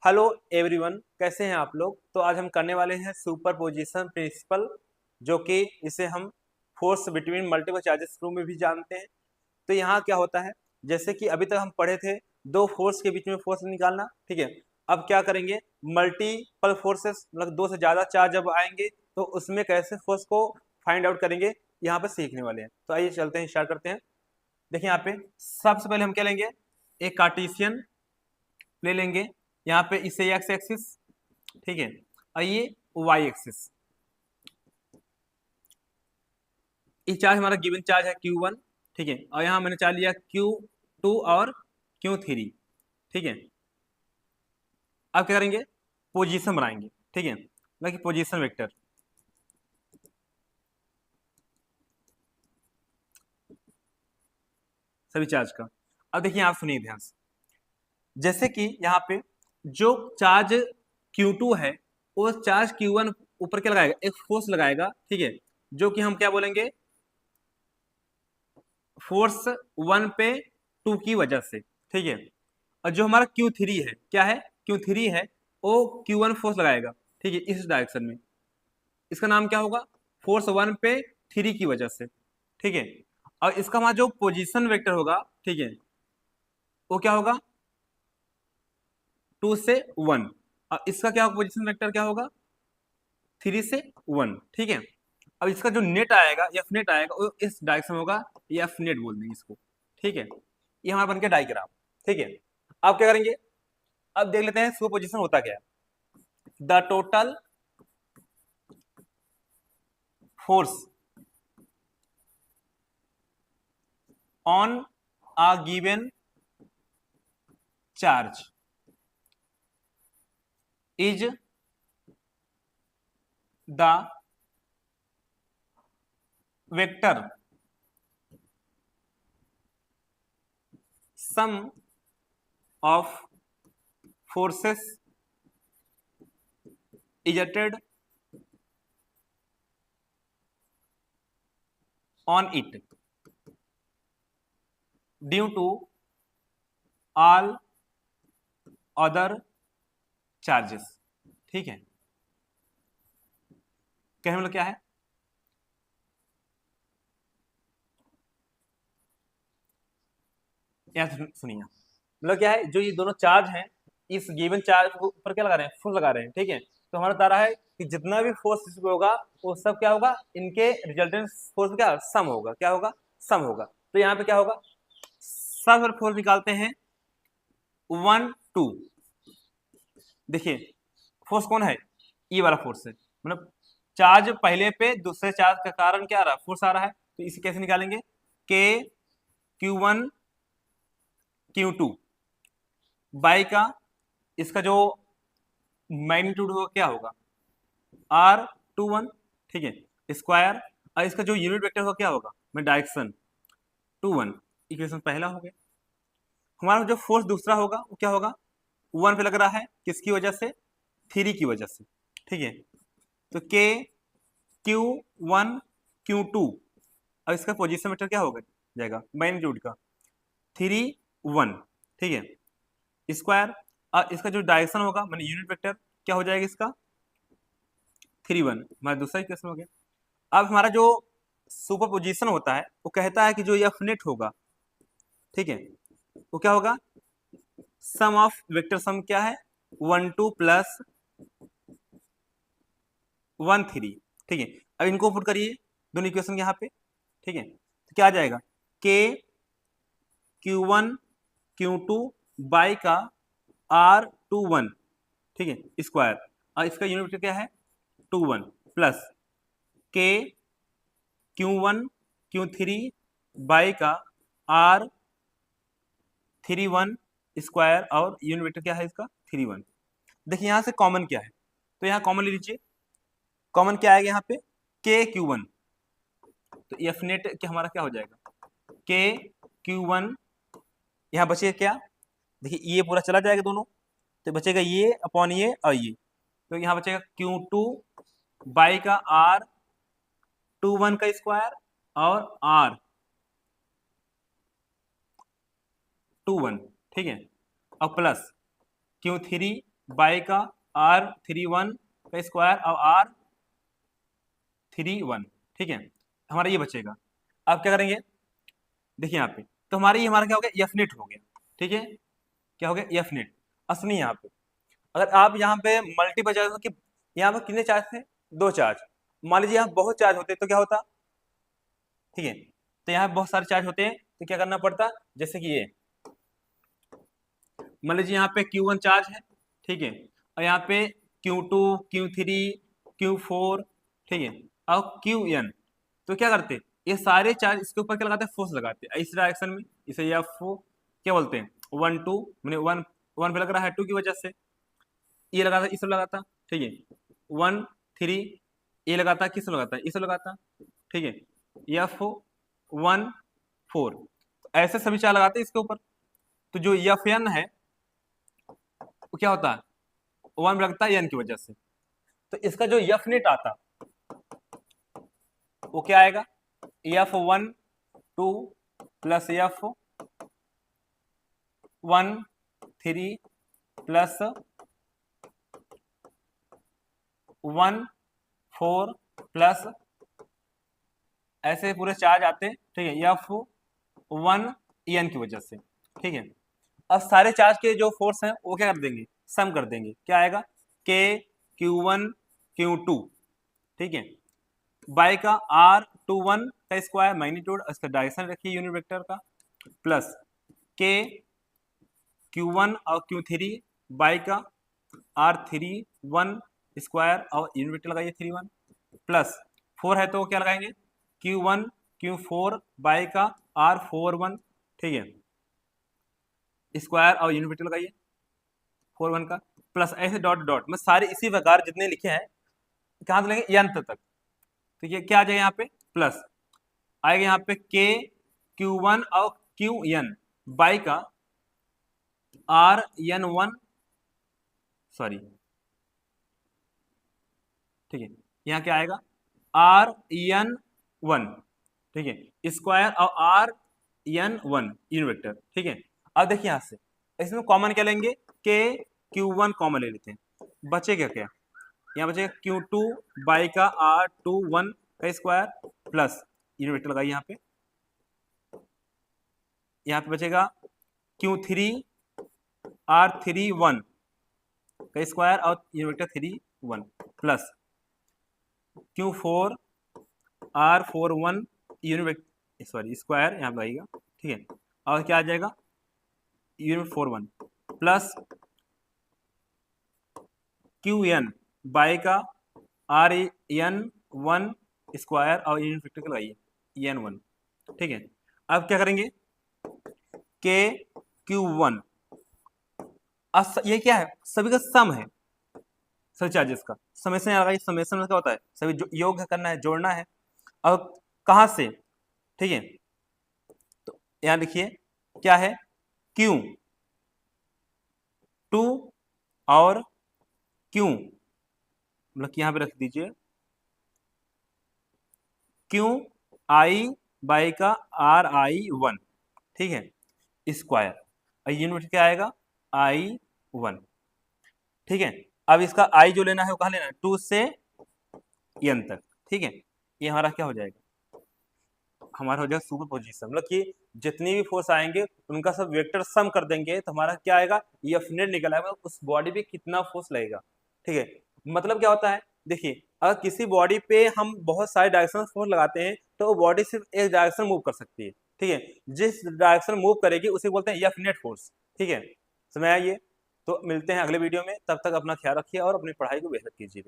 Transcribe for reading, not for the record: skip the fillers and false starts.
Hello everyone, कैसे हैं आप लोग। तो आज हम करने वाले हैं सुपरपोजिशन प्रिंसिपल, जो कि इसे हम फोर्स बिटवीन मल्टीपल चार्जेस के रूप में भी जानते हैं। तो यहाँ क्या होता है, जैसे कि अभी तक हम पढ़े थे दो फोर्स के बीच में फोर्स निकालना, ठीक है। अब क्या करेंगे, मल्टीपल फोर्सेस मतलब दो से ज़्यादा चार्ज जब आएंगे तो उसमें कैसे फोर्स को फाइंड आउट करेंगे, यहाँ पे सीखने वाले हैं। तो आइए चलते हैं, स्टार्ट करते हैं। देखिए यहाँ पे सबसे पहले हम क्या लेंगे, एक कार्टेशियन ले लेंगे। यहाँ पे इसे एक्स एक्सिस, ठीक है, और ये वाई एक्सिस। ये चार्ज हमारा गिवन चार्ज है Q1, ठीक है, और यहाँ मैंने चार्ज लिया Q2 और Q3, ठीक है। अब क्या करेंगे, पोजीशन बनाएंगे, ठीक है, मतलब कि पोजीशन वेक्टर। सभी चार्ज का। अब देखिए, आप सुनिए ध्यान से। जैसे कि यहाँ पे जो चार्ज Q2 है वो चार्ज Q1 ऊपर क्या लगाएगा, एक फोर्स लगाएगा, ठीक है, जो कि हम क्या बोलेंगे, फोर्स 1 पे 2 की वजह से, ठीक है। और जो हमारा Q3 है, क्या है, Q3 है, वो Q1 फोर्स लगाएगा, ठीक है, इस डायरेक्शन में। इसका नाम क्या होगा, फोर्स 1 पे 3 की वजह से, ठीक है। और इसका हमारा जो पोजीशन वेक्टर होगा, ठीक है, वो क्या होगा, 2 से 1। और इसका क्या पोजीशन वेक्टर क्या होगा, 3 से 1, ठीक है। अब इसका जो नेट आएगा, एफ नेट आएगा, वो इस डायरेक्शन में होगा, एफ नेट बोल देंगे इसको, ठीक है। ये हमारा बन गया डायग्राम, ठीक है। अब क्या करेंगे, अब देख लेते हैं सुपरपोजिशन होता क्या है। The total force on a given charge is the vector sum of forces exerted on it due to all other charges, ठीक है। कहने मतलब क्या है, यहाँ सुनिए, मतलब क्या है, जो ये दोनों चार्ज हैं, इस गिवन चार्ज के ऊपर क्या लगा रहे हैं, फोर्स लगा रहे हैं, ठीक है। तो हमारा तारा है कि जितना भी फोर्स इसमें होगा वो सब क्या होगा, इनके रिजल्टेंट फोर्स क्या सम होगा, क्या होगा, सम होगा। तो यहाँ पे क्या होगा, सब फोर्स निकालते हैं 1 2। देखिए फोर्स कौन है, ये वाला फोर्स है, मतलब चार्ज पहले पे दूसरे चार्ज का कारण क्या आ रहा है, फोर्स आ रहा है। तो इसे कैसे निकालेंगे, के Q1 Q2 बाई का इसका जो मैग्नीट्यूड होगा क्या होगा, R21, ठीक है, स्क्वायर, और इसका जो यूनिट वेक्टर होगा क्या होगा, मैं डायरेक्शन 21। इक्वेशन पहला हो गया। हमारा जो फोर्स दूसरा होगा वो क्या होगा, 1 पे लग रहा है, किसकी वजह से, 3 की वजह से, ठीक है। तो के Q1 Q2, अब इसका पोजीशन वेक्टर क्या होगा, जाएगा मैग्नीट्यूड का 3 1, ठीक है, स्क्वायर, और इसका जो डायरेक्शन होगा मैंने यूनिट वेक्टर क्या हो जाएगा इसका 3 1, हमारा दूसरा इक्वेशन हो गया। अब हमारा जो सुपरपोजिशन होता है वो कहता है कि जो एफ नेट होगा, ठीक है, वो क्या होगा, सम ऑफ वेक्टर सम क्या है, 1 2 प्लस 1 3, ठीक है। अब इनको पुट करिए दोनों इक्वेशन यहाँ पे, ठीक है, तो क्या आ जाएगा, के Q1 Q2 बाई का R21, ठीक है, स्क्वायर, और इसका यूनिट वेक्टर क्या है 21 प्लस के Q1 Q3 बाई का R31 स्क्वायर, और यूनिट वेक्टर क्या है इसका 31। देखिए यहाँ से कॉमन क्या है, तो यहाँ कॉमन ले लीजिए। कॉमन क्या आएगा यहाँ पे, के Q1, तो एफ नेट क्या हमारा क्या हो जाएगा, के Q1, यहाँ बचेगा क्या, देखिए ये पूरा चला जाएगा दोनों, तो बचेगा ये अपॉन ये और ये, तो यहाँ बचेगा Q2 बाई का R21 का स्क्वायर और R21, ठीक है, और प्लस Q3 बाई का R31 का स्क्वायर और R31, ठीक है, हमारा ये बचेगा। अब क्या करेंगे, देखिए यहाँ पे तो हमारा ये हमारा क्या हो गया, एफ नेट हो गया, ठीक है, क्या हो गया, एफ नेट। असली यहाँ पे अगर आप यहाँ पे मल्टीपल चार्ज कि यहाँ पर कितने चार्ज थे, 2 चार्ज, मान लीजिए यहाँ बहुत चार्ज होते तो क्या होता, ठीक है, तो यहाँ बहुत सारे चार्ज होते हैं तो क्या करना पड़ता, जैसे कि ये मान लीजिए यहाँ पे Q1 चार्ज है, ठीक है, और यहाँ पे Q2, Q3, Q4, ठीक है, और Qn, तो क्या करते, ये सारे चार्ज इसके ऊपर क्या लगाते हैं, फोर्स लगाते हैं इस डायरेक्शन में, इसे या क्या बोलते हैं 1 2, मैंने 1 पे लग रहा है 2 की वजह से, ये लगाता इस लगाता, ठीक है, 1 3, ये लगाता किस लगाता है, इस लगाता, ठीक है, एफ 1 4, ऐसे सभी चार्ज लगाते हैं इसके ऊपर। तो जो एफ एन है वो क्या होता है, 1 में लगता है एन की वजह से, तो इसका जो एफ नेट आता वो क्या आएगा, F 1 2 plus F 1 3 plus 1 4 plus, ऐसे पूरे चार्ज आते हैं, ठीक है, एफ 1 एन की वजह से, ठीक है। अब सारे चार्ज के जो फोर्स हैं वो क्या कर देंगे, सम कर देंगे, क्या आएगा, के Q1 Q2, ठीक है, बाई का R21 का स्क्वायर मैग्नीट्यूड, इसका डायरेक्शन रखिए यूनिट वेक्टर का, प्लस के Q1 और Q3 बाई का R31 स्क्वायर और यूनिट वेक्टर लगाइए 31, प्लस 4 है तो क्या लगाएंगे, Q1 Q4 बाई का R41, ठीक है, स्क्वायर और यूनिट वेक्टर लगाइए 41 का, प्लस ऐसे डॉट डॉट में सारे इसी प्रकार जितने लिखे हैं कहाँ से लेंगे, यंत्र तक, ठीक है, क्या आ जाएगा यहाँ पे, प्लस आएगा यहाँ पे के Q1 और Qn बाई का RN1, सॉरी, ठीक है, यहाँ क्या आएगा RN1, ठीक है, स्क्वायर और RN1 यूनिट वेक्टर, ठीक है। अब देखिए यहाँ से इसमें कॉमन क्या लेंगे, के Q1 कॉमन ले लेते हैं, बचेगा क्या, यहाँ बचेगा Q2 बाई का R21 का स्क्वायर प्लस यूनिट वेक्टर लगाइए यहाँ पे बचेगा Q3 R31 का स्क्वायर और unit vector 31 plus Q4 R41 unit vector, sorry square यहाँ पे आएगा, ठीक है, और क्या आ जाएगा यूनिट 41 प्लस Qn बाई का RN1 स्क्वायर और यूनिट वेक्टर लगाइए N1, ठीक है। अब क्या करेंगे, के Q1, ये क्या है, सभी का सम है, सभी चार्जेस का समेशन लगाइए, समेशन में क्या होता है, सभी योग करना है, जोड़ना है, अब कहां से, ठीक है, तो यहां लिखिए क्या है, Q2 और Q, मतलब कि यहां पे रख दीजिए QI बाई का RI1, ठीक है, स्क्वायर, और यूनिट क्या आएगा I1, ठीक है। अब इसका I जो लेना है वो कहाँ लेना है, 2 से n तक, ठीक है, ये हमारा क्या हो जाएगा, हमारा हो जाएगा सुपर पोजिशन, मतलब कि जितनी भी फोर्स आएंगे उनका सब वेक्टर सम कर देंगे तो हमारा क्या आएगा, ये एफ निकल आएगा, उस बॉडी पे कितना फोर्स लगेगा, ठीक है। मतलब क्या होता है, देखिए अगर किसी बॉडी पे हम बहुत सारे डायरेक्शन फोर्स लगाते हैं तो वो बॉडी सिर्फ एक डायरेक्शन मूव कर सकती है, ठीक है, जिस डायरेक्शन मूव करेगी उसे बोलते हैं एफ नेट फोर्स, ठीक है, समझ आइए। तो मिलते हैं अगले वीडियो में, तब तक अपना ख्याल रखिए और अपनी पढ़ाई को बेहतर कीजिए।